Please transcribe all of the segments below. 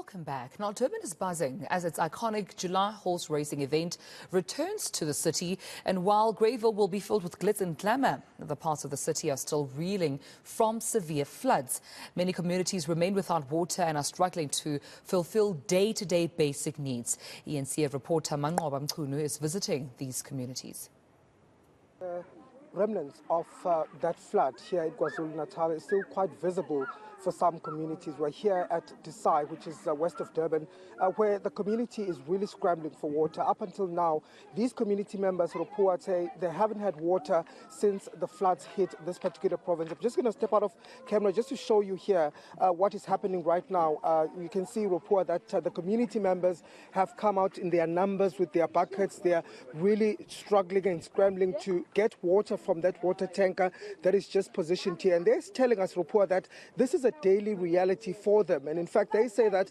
Welcome back. Now, Durban is buzzing as its iconic July horse racing event returns to the city. And while Greyville will be filled with glitz and glamour, the parts of the city are still reeling from severe floods. Many communities remain without water and are struggling to fulfill day-to-day basic needs. eNCA reporter Manqoba Mchunu is visiting these communities. Remnants of that flood here in KwaZulu-Natal is still quite visible for some communities. We're here at Desai, which is west of Durban, where the community is really scrambling for water. Up until now, these community members report say they haven't had water since the floods hit this particular province. I'm just going to step out of camera just to show you here what is happening right now. You can see report that the community members have come out in their numbers with their buckets. They are really struggling and scrambling to get water from that water tanker that is just positioned here. And they're telling us, report, that this is a daily reality for them. And in fact, they say that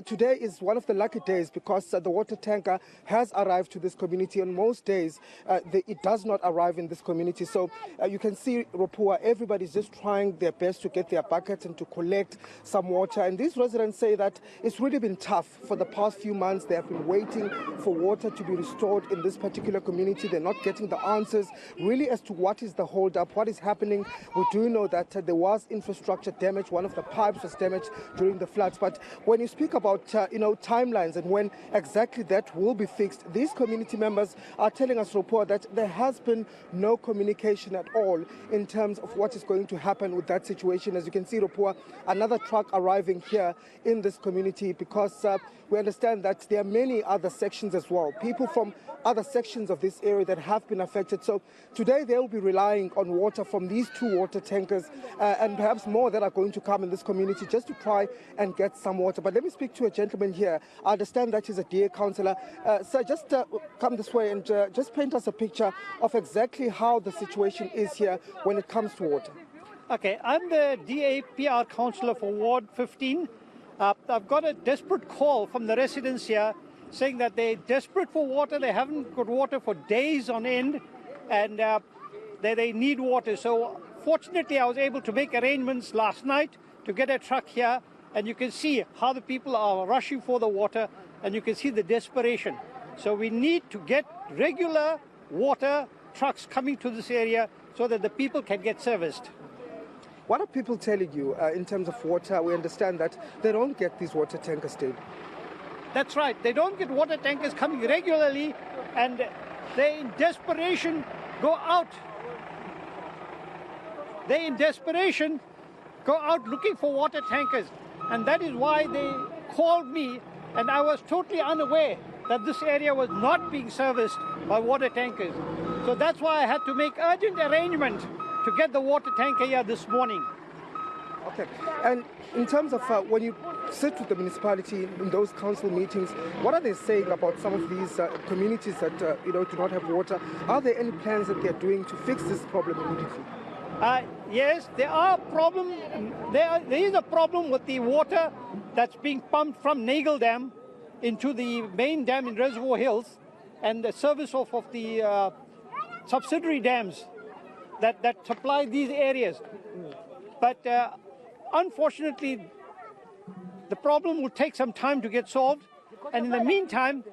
today is one of the lucky days because the water tanker has arrived to this community. On most days, it does not arrive in this community. So you can see, Ropua, everybody's just trying their best to get their buckets and to collect some water. And these residents say that it's really been tough for the past few months. They have been waiting for water to be restored in this particular community. They're not getting the answers really as to what is the hold-up, what is happening. We do know that there was infrastructure damage. One of the pipes was damaged during the floods. But when you speak about timelines and when exactly that will be fixed, these community members are telling us, report, that there has been no communication at all in terms of what is going to happen with that situation. As you can see, report, another truck arriving here in this community because we understand that there are many other sections as well. People from other sections of this area that have been affected. So today they will be relying on water from these two water tankers and perhaps more that are going to come in this community just to try and get some water. But let me speak to a gentleman here. I understand that he's a DA councillor. Sir, just come this way and just paint us a picture of exactly how the situation is here when it comes to water. Okay, I'm the DA PR councillor for Ward 15. I've got a desperate call from the residents here saying that they're desperate for water. They haven't got water for days on end and they need water. So fortunately, I was able to make arrangements last night to get a truck here, and you can see how the people are rushing for the water, and you can see the desperation. So we need to get regular water trucks coming to this area so that the people can get serviced. What are people telling you in terms of water? We understand that they don't get these water tankers still. That's right. They don't get water tankers coming regularly, and they in desperation go out. They in desperation go out looking for water tankers. And that is why they called me, and I was totally unaware that this area was not being serviced by water tankers. So that's why I had to make urgent arrangement to get the water tanker here this morning. Okay. And in terms of when you sit with the municipality in those council meetings, what are they saying about some of these communities that do not have water? Are there any plans that they're doing to fix this problem immediately? Yes, there are problems. There is a problem with the water that's being pumped from Nagel Dam into the main dam in Reservoir Hills and the service of the subsidiary dams that supply these areas. But unfortunately, the problem will take some time to get solved. And in the meantime,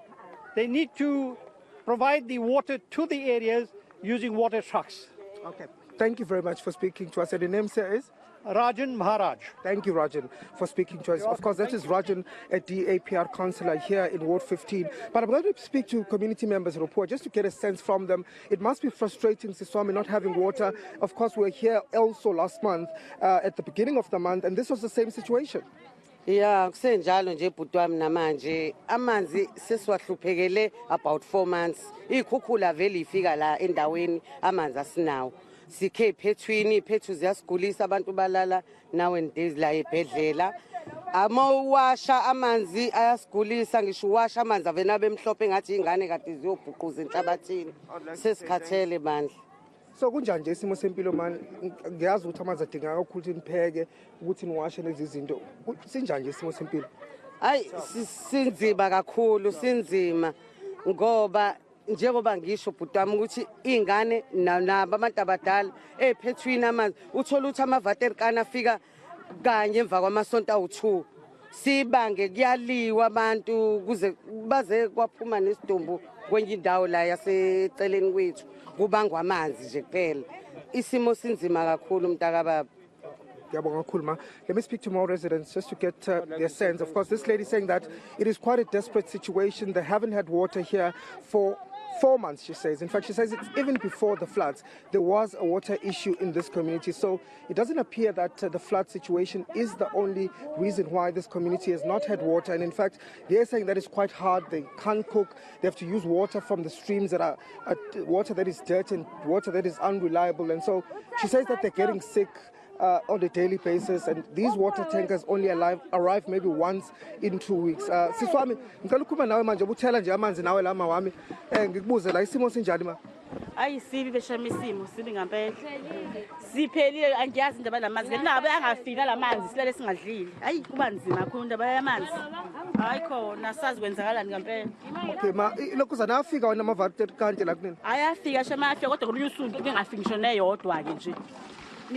they need to provide the water to the areas using water trucks. Okay. Thank you very much for speaking to us. And your name, sir, is? Rajan Maharaj. Thank you, Rajan, for speaking to us. Of course, that is Rajan, a DAPR councillor here in Ward 15. But I'm going to speak to community members' report just to get a sense from them. It must be frustrating, Siswami, not having water. Of course, we were here also last month, at the beginning of the month, and this was the same situation. Yeah, kusenjalo nje bhuti wami namanje amanzi sesiwahluphekele about 4 months. Ikhukhula vele ifika la endaweni amanzi asinawo. Sikhe iphethwini, iphethu ziyasigulisa abantu balala nowadays la ebhedlela. Amawasha amanzi ayasigulisa, ngisho uwasha amanzi avena bemhlophe ngathi ingane kade ziyobhuquza enhlabathini. Sesikhathele bandla. So kunjani nje isimo sempilo man, ngiyazi ukuthi amanzi adingeka kakhulu ukuthi nipheke, ukuthi niwashe lezi zinto. Sinjani nje isimo sempilo? Hayi sinzima kakhulu, sinzima ngoba njengoba ngisho bhuti wami ukuthi ingane nabo abantu abadala ephethwini amanzi uthola ukuthi amavaterikana afika kanye emva kwamasonto awu2 sibange kuyaliwa abantu kuze baze kwaphuma nesidumbu kwenye indawo la yaseceleni kwethu kubangwa amanzi nje kuphela isimo sinzima kakhulu mntakababa. Let me speak to more residents just to get their sense. Of course, this lady saying that it is quite a desperate situation. They haven't had water here for 4 months, she says. In fact, she says it's even before the floods. There was a water issue in this community. So it doesn't appear that the flood situation is the only reason why this community has not had water. And in fact, they're saying that it's quite hard. They can't cook. They have to use water from the streams that are water that is dirty and water that is unreliable. And so she says that they're getting sick on a daily basis, and these water tankers only arrive maybe once in 2 weeks. Siswami, ngicela ukukhuluma nawe manje ubuthela nje amanzi nawe la mawami. Ngikubuze la isimo sinjani ma? Ayisibi beshama isimo sibi ngempela. Siphelile angiyazi indaba lamanzi. Nabe angafika lamanzi silele singadlili. Hayi kuba nzima kakhulu indaba yamanzi. Ayikho nasazi kwenzakalani ngempela. Okay ma, lokho zanafika wena amavathe kanje la kunini? Ayafika shema afika kodwa kulunye usuku ngingafiki ngisho neyodwa ke nje.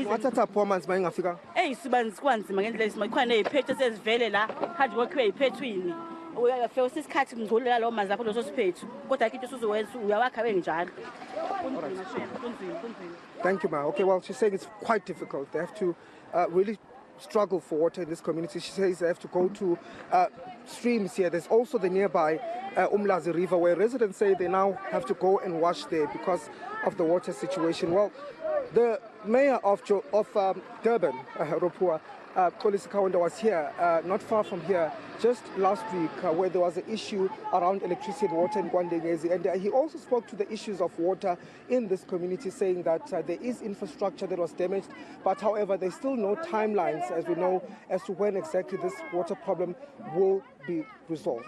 Wathatha performance mayingafika. Sibanzi kwanzima ngendlela isimakhona neziphetho sezivele la khathi kwakhiwe iphethwini. Uyafika isikhathi ngicule la lo manzi lapho loso siphethu kodwa into usuzowenza uyawakha wenjalo. Thank you ma. Okay, well she's saying it's quite difficult. They have to really struggle for water in this community. She says they have to go to streams here. There's also the nearby Umlazi River where residents say they now have to go and wash there because of the water situation. Well, the mayor of Durban, Ropua, Kolisi Kawanda, was here, not far from here, just last week, where there was an issue around electricity and water in Kwandengezi. And he also spoke to the issues of water in this community, saying that there is infrastructure that was damaged, but however, there's still no timelines, as we know, as to when exactly this water problem will be resolved.